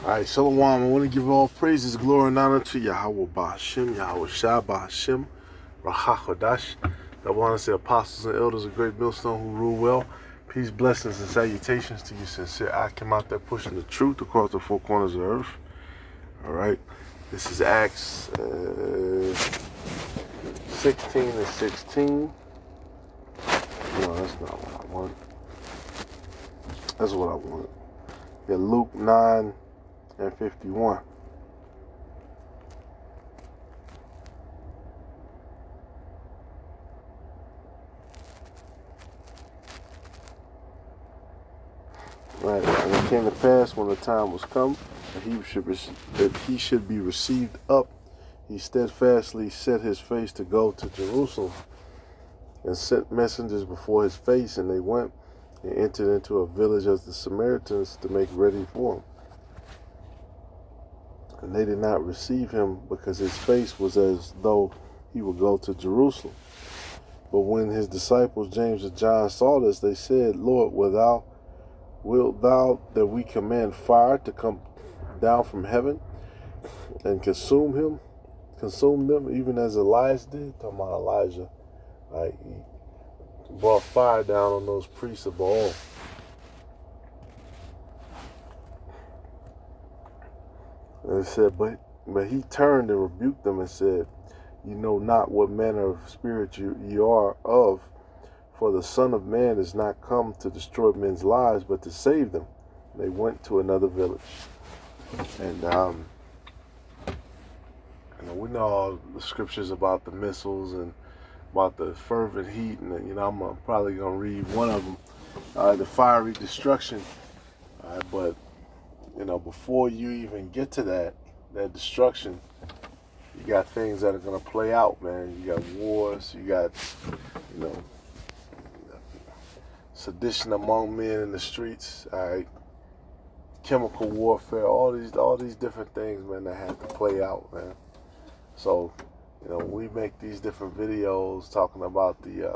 All right, Shalom. I want to give all praises, glory, and honor to Yahweh Ba'ashem, Yahweh Shah Ba'ashem, Rahakodash. I want to say apostles and elders of Great Millstone who rule well. Peace, blessings, and salutations to you sincere. I come out there pushing the truth across the four corners of the earth. All right, this is Acts 16 and 16. No, that's not what I want. That's what I want. Yeah, Luke 9 and 51. Right, and it came to pass when the time was come that he should be received up. He steadfastly set his face to go to Jerusalem, and sent messengers before his face, and they went and entered into a village of the Samaritans to make ready for him. And they did not receive him, because his face was as though he would go to Jerusalem. But when his disciples James and John saw this, they said, Lord, wilt thou that we command fire to come down from heaven and consume them, even as Elias did? Talking about Elijah. Like, he brought fire down on those priests of Baal. And it said, but he turned and rebuked them and said, you know not what manner of spirit you are of, for the Son of Man is not come to destroy men's lives, but to save them. They went to another village. And we know all the scriptures about the missiles and about the fervent heat, and I'm probably gonna read one of them, the fiery destruction. But before you even get to that destruction, you got things that are gonna play out, man. You got wars, you got sedition among men in the streets, all right, chemical warfare, all these different things, man, that have to play out, man. So, we make these different videos talking about the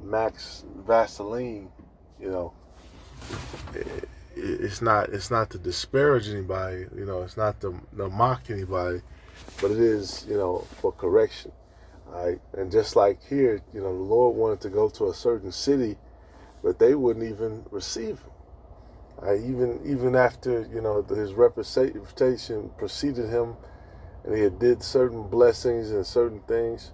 Max Vaseline. It's not to disparage anybody. It's not to mock anybody, but it is for correction. All right, and just like here, the Lord wanted to go to a certain city, but they wouldn't even receive him. Even after his reputation preceded him, and he had did certain blessings and certain things.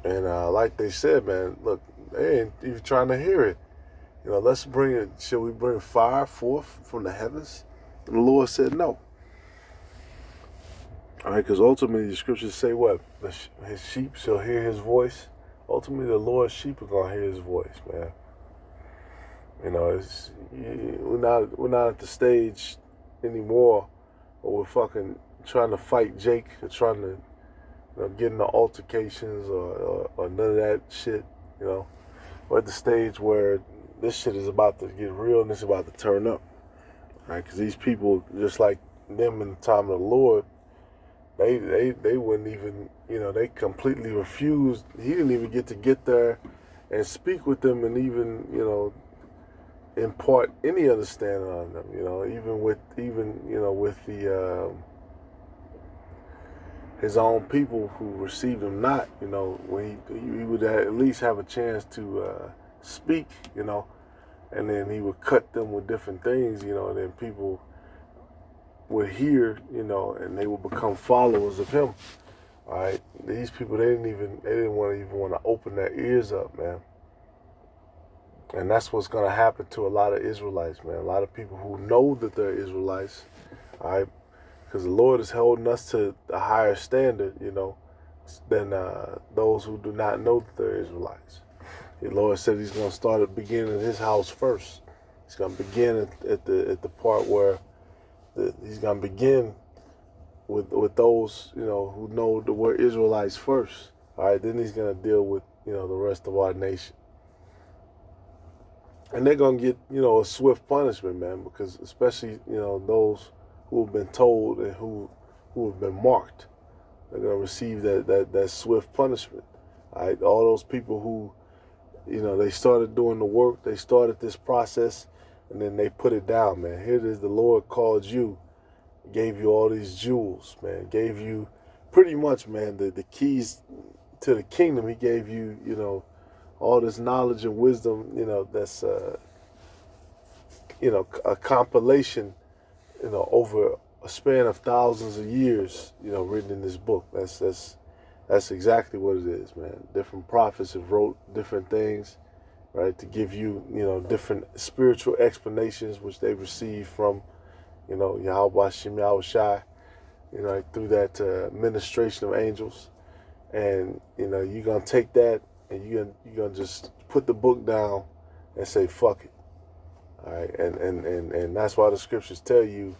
And like they said, man, look, they ain't even trying to hear it. Let's bring it. Shall we bring fire forth from the heavens? And the Lord said no. All right, because ultimately the scriptures say what? His sheep shall hear his voice. Ultimately, the Lord's sheep are gonna hear his voice, man. We're not at the stage anymore where we're fucking trying to fight Jake or trying to get into altercations or none of that shit. We're at the stage where this shit is about to get real and it's about to turn up. All right, because these people, just like them in the time of the Lord, they wouldn't even, they completely refused. He didn't even get there and speak with them and even, impart any understanding on them, even with the his own people who received him not, when he would at least have a chance to speak, and then he would cut them with different things, and then people would hear, and they would become followers of him. All right, these people, they didn't want to open their ears up, man. And that's what's going to happen to a lot of Israelites, man. A lot of people who know that they're Israelites, all right, because the Lord is holding us to a higher standard, than those who do not know that they're Israelites. The Lord said he's going to start at the beginning of his house first. He's going to begin at the part where he's going to begin with those, who know the word Israelites first. All right, then he's going to deal with, the rest of our nation. And they're going to get, a swift punishment, man, because especially, those who have been told and who have been marked, they're going to receive that swift punishment. All right, all those people who You know, they started doing the work. They started this process, and then they put it down, man. Here it is. The Lord called you, gave you all these jewels, man. Gave you pretty much, man, the keys to the kingdom. He gave you, you know, all this knowledge and wisdom, you know, that's, you know, a compilation, you know, over a span of thousands of years, you know, written in this book. That's exactly what it is, man. Different prophets have wrote different things, right, to give you, you know, different spiritual explanations which they received from, you know, Yahweh Shem Yahushai, you know, through that administration of angels. And, you know, you're going to take that and you're gonna just put the book down and say, fuck it. All right. And that's why the scriptures tell you,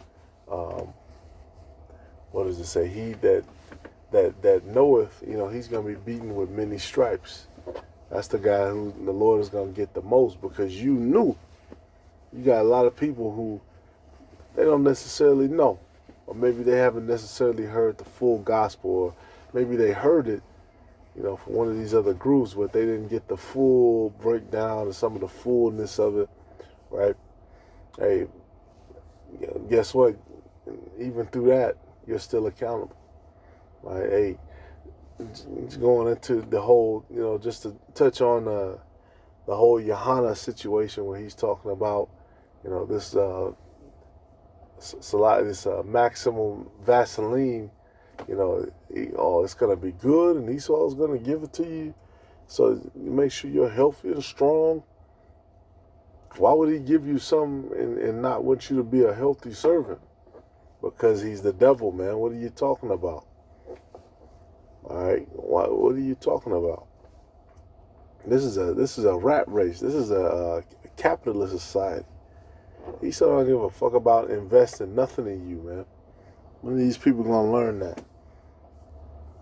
what does it say? He that knoweth, you know, he's going to be beaten with many stripes. That's the guy who the Lord is going to get the most, because you knew. You got a lot of people who they don't necessarily know, or maybe they haven't necessarily heard the full gospel, or maybe they heard it, you know, from one of these other groups, but they didn't get the full breakdown of some of the fullness of it, right? Hey, you know, guess what? Even through that, you're still accountable. Right? Hey, going into the whole, you know, just to touch on the whole Yohana situation where he's talking about, you know, this Maximum Vaseline, you know, it's gonna be good, and Esau's gonna give it to you, so you make sure you're healthy and strong. Why would he give you some and not want you to be a healthy servant? Because he's the devil, man. What are you talking about? All right, what are you talking about? This is a rat race. This is a capitalist society. Esau don't give a fuck about investing nothing in you, man. When are these people gonna learn that?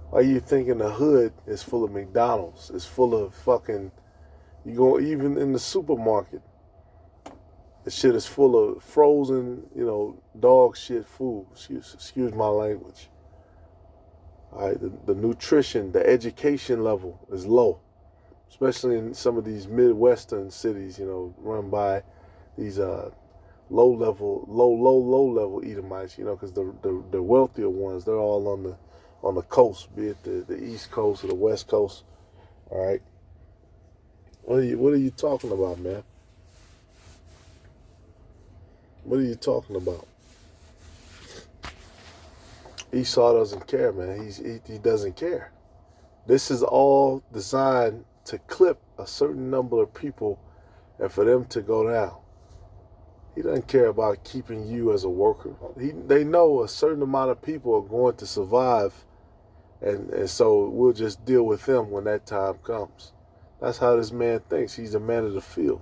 Why you thinking the hood is full of McDonald's? It's full of fucking. You go even in the supermarket. The shit is full of frozen, you know, dog shit food. Excuse my language. All right, the nutrition, the education level is low, especially in some of these Midwestern cities, you know, run by these low level Edomites, you know, because the wealthier ones, they're all on the coast, be it the East Coast or the West Coast. All right, what are you talking about, man? What are you talking about? Esau doesn't care, man. He doesn't care. This is all designed to clip a certain number of people and for them to go down. He doesn't care about keeping you as a worker. They know a certain amount of people are going to survive, and so we'll just deal with them when that time comes. That's how this man thinks. He's a man of the field.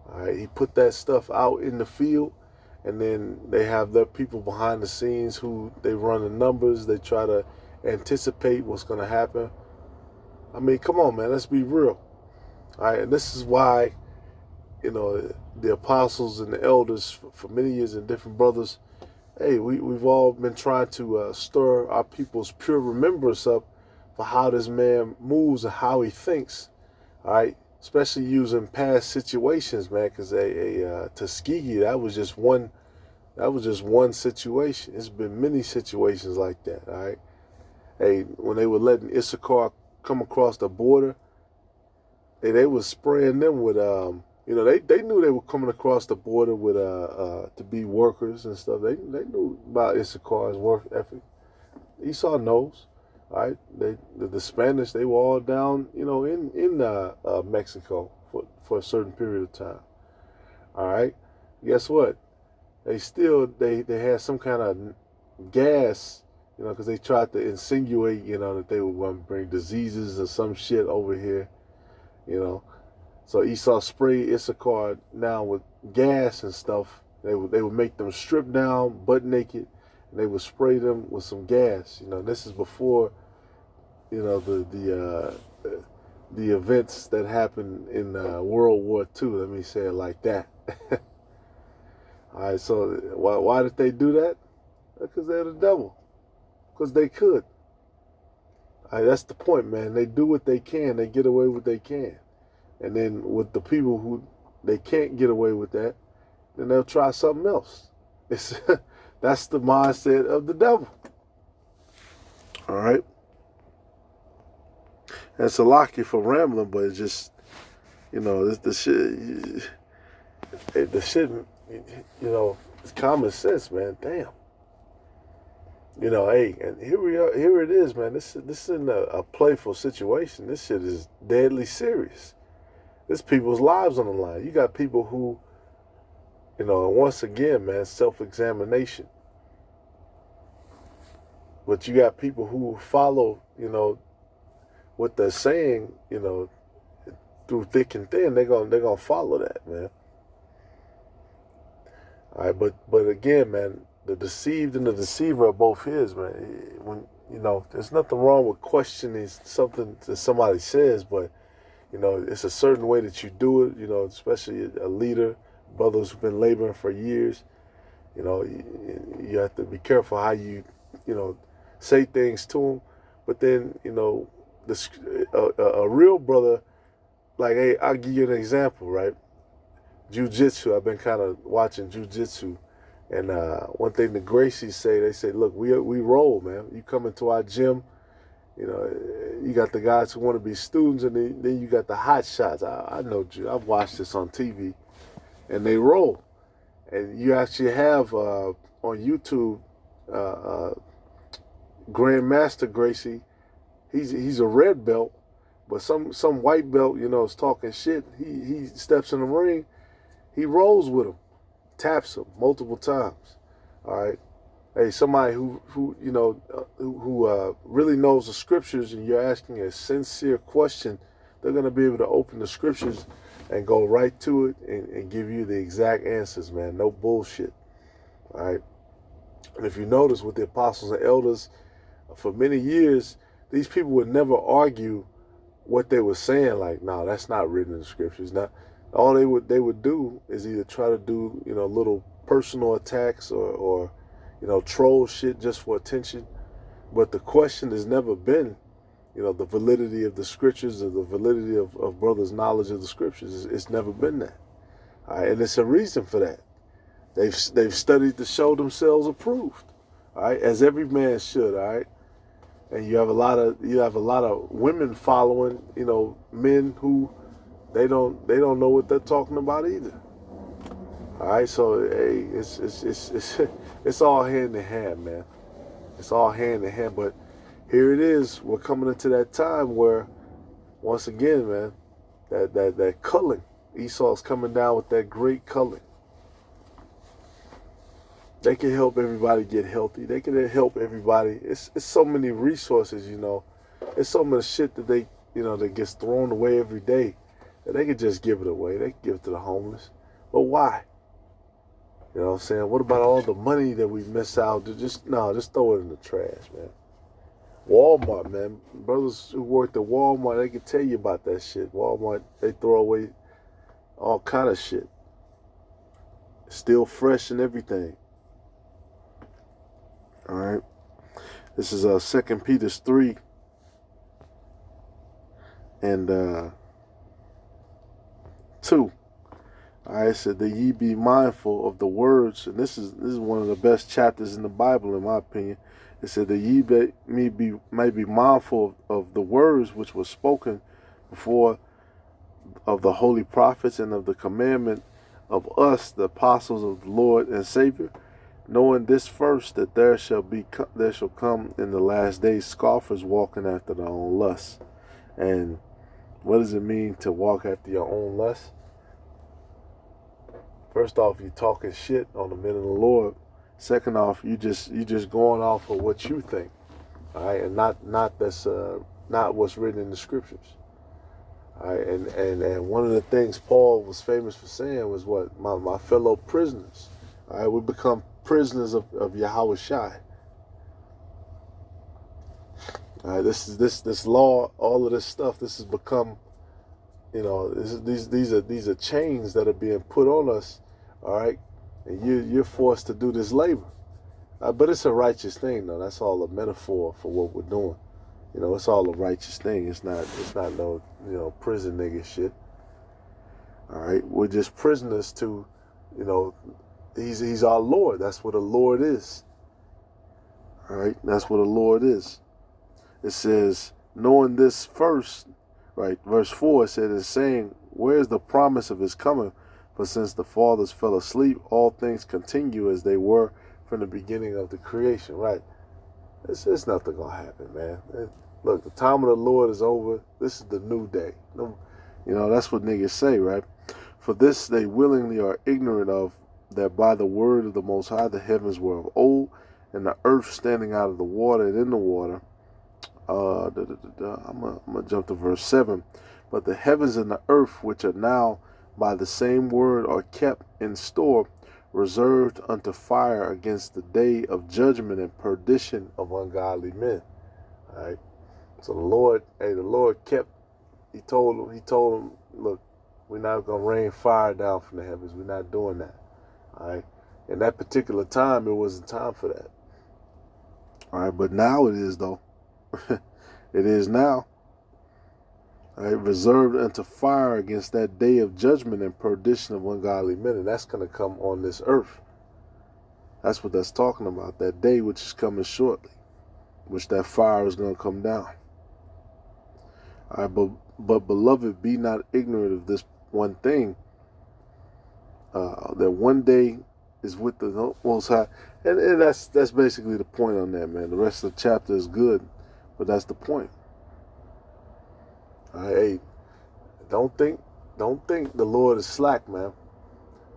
All right, he put that stuff out in the field, and then they have their people behind the scenes who they run the numbers. They try to anticipate what's going to happen. I mean, come on, man. Let's be real. All right, and this is why, you know, the apostles and the elders for many years and different brothers, hey, we've all been trying to stir our people's pure remembrance up for how this man moves and how he thinks. All right, especially using past situations, man, because Tuskegee, that was just one situation. It's been many situations like that. All right, hey, when they were letting Issachar come across the border, they was spraying them with you know, they knew they were coming across the border with to be workers and stuff. They knew about Issachar's work ethic. Esau knows. All right, the Spanish, they were all down, you know, in Mexico for a certain period of time. All right, guess what? They had some kind of gas, you know, because they tried to insinuate, you know, that they were going to bring diseases or some shit over here, you know. So Esau sprayed Issachar now with gas and stuff. They would make them strip down, butt naked, and they would spray them with some gas. You know, this is before, you know, the events that happened in World War II. Let me say it like that. All right. So why did they do that? Because they're the devil. Because they could. All right, that's the point, man. They do what they can. They get away with what they can. And then with the people who they can't get away with that, then they'll try something else. It's that's the mindset of the devil. All right. And it's a lock you for rambling, but it's just, the shit, it's common sense, man. Damn. Hey, and here we are. Here it is, man. This isn't a playful situation. This shit is deadly serious. There's people's lives on the line. You got people who, and once again, man, self-examination. But you got people who follow, what they're saying, through thick and thin. They're gonna follow that, man. All right, but again, man, the deceived and the deceiver are both his, man. When there's nothing wrong with questioning something that somebody says, but it's a certain way that you do it. Especially a leader, brothers who've been laboring for years. You have to be careful how you say things to them. But then a real brother, like, hey, I'll give you an example, right? Jiu-jitsu. I've been kind of watching jiu-jitsu. And one thing the Gracies say, they say, look, we roll, man. You come into our gym, you got the guys who want to be students, and then you got the hot shots. I know, I've watched this on TV, and they roll. And you actually have on YouTube Grandmaster Gracie. He's a red belt, but some white belt, is talking shit. He steps in the ring, he rolls with him. Taps him multiple times. All right. Hey, somebody who really knows the scriptures, and you're asking a sincere question, they're gonna be able to open the scriptures and go right to it and give you the exact answers, man. No bullshit. All right. And if you notice with the apostles and elders, for many years, these people would never argue what they were saying. Like, no, that's not written in the scriptures. Now, all they would do is either try to do little personal attacks or troll shit just for attention. But the question has never been the validity of the scriptures or the validity of brothers' knowledge of the scriptures. It's never been that. All right, and it's a reason for that. They've studied to show themselves approved. All right, as every man should. All right, and you have a lot of women following men who. They don't know what they're talking about either. All right, so hey, it's all hand in hand, man. It's all hand in hand. But here it is. We're coming into that time where, once again, man, that culling. Esau's coming down with that great culling. They can help everybody get healthy. They can help everybody. It's so many resources, It's so much shit that that gets thrown away every day. They could just give it away. They could give it to the homeless. But why? You know what I'm saying? What about all the money that we miss out? Just throw it in the trash, man. Walmart, man. Brothers who worked at Walmart, they can tell you about that shit. Walmart, they throw away all kind of shit. Still fresh and everything. All right. This is 2 Peter 3. And 2. All right, it said that ye be mindful of the words, and this is one of the best chapters in the Bible, in my opinion. It said that ye may be mindful of the words which were spoken before of the holy prophets, and of the commandment of us, the apostles of the Lord and Savior, knowing this first, that there shall come in the last days scoffers walking after their own lusts. And what does it mean to walk after your own lusts? First off, you talking shit on the men of the Lord. Second off, you just going off of what you think, all right, and not what's written in the scriptures. All right, and one of the things Paul was famous for saying was what? My fellow prisoners. All right, we become prisoners of Yahweh Shai. All right, this law, all of this stuff, this has become, these are chains that are being put on us. All right, and you're forced to do this labor, but it's a righteous thing, though. That's all a metaphor for what we're doing. It's all a righteous thing. It's not no prison nigga shit. All right, we're just prisoners to, you know, he's our Lord. That's what a Lord is. All right, that's what a Lord is. It says, knowing this first, right, verse 4, it said, is saying, where's the promise of his coming? For since the fathers fell asleep, all things continue as they were from the beginning of the creation, right? It's nothing going to happen, man. Look, the time of the Lord is over. This is the new day. You know, that's what niggas say, right? For this they willingly are ignorant of, that by the word of the Most High the heavens were of old, and the earth standing out of the water and in the water. I'm gonna jump to verse 7. But the heavens and the earth, which are now by the same word, are kept in store, reserved unto fire against the day of judgment and perdition of ungodly men. All right. So the Lord kept. He told him, look, we're not gonna rain fire down from the heavens. We're not doing that. All right. In that particular time, it wasn't time for that. All right, but now it is though. It is now. All right, reserved unto fire against that day of judgment and perdition of ungodly men, and that's going to come on this earth. That's what that's talking about. That day which is coming shortly, which that fire is going to come down. All right, but beloved, be not ignorant of this one thing, that one day is with the Most High, and that's basically the point on that, man. The rest of the chapter is good, but that's the point. All right, hey, don't think the Lord is slack, man.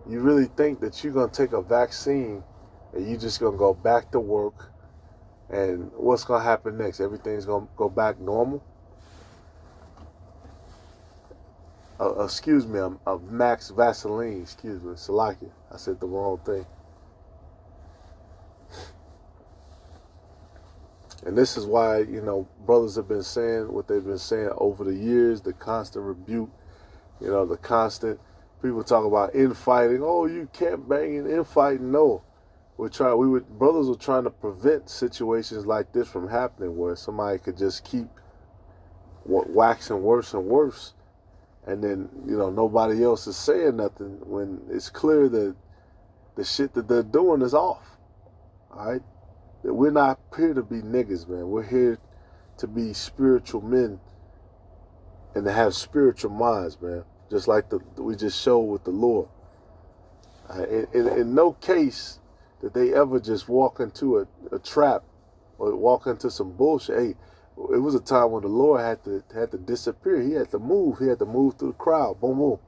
You really think that you're gonna take a vaccine and you're just gonna go back to work, and what's gonna happen next? Everything's gonna go back normal? Excuse me, I'm Max Vaseline. Excuse me, Salakia. I said the wrong thing. And this is why, you know, brothers have been saying what they've been saying over the years, the constant rebuke, you know, the constant, people talk about infighting. Oh, you can't bang and infighting. No. Brothers were trying to prevent situations like this from happening, where somebody could just keep waxing worse and worse. And then, you know, nobody else is saying nothing when it's clear that the shit that they're doing is off. All right? That we're not here to be niggas, man. We're here to be spiritual men and to have spiritual minds, man. Just like we just showed with the Lord. In no case did they ever just walk into a trap or walk into some bullshit. Hey, it was a time when the Lord had to disappear. He had to move. He had to move through the crowd. Boom, boom.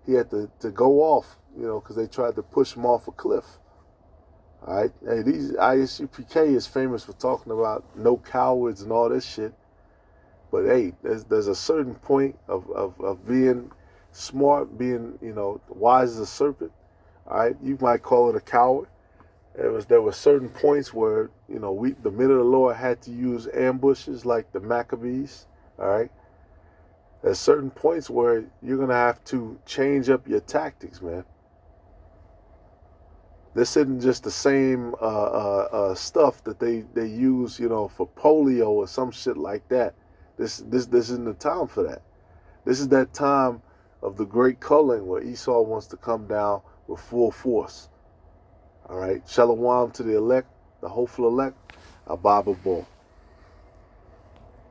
He had to go off, you know, because they tried to push him off a cliff. All right. Hey, ISUPK is famous for talking about no cowards and all this shit. But hey, there's a certain point of being smart, being, you know, wise as a serpent. All right. You might call it a coward. There were certain points where, you know, the men of the Lord had to use ambushes like the Maccabees. All right. There's certain points where you're gonna have to change up your tactics, man. This isn't just the same stuff that they use, you know, for polio or some shit like that. This isn't the time for that. This is that time of the great culling where Esau wants to come down with full force. All right, Shalom to the elect, the hopeful elect, Abba Ball.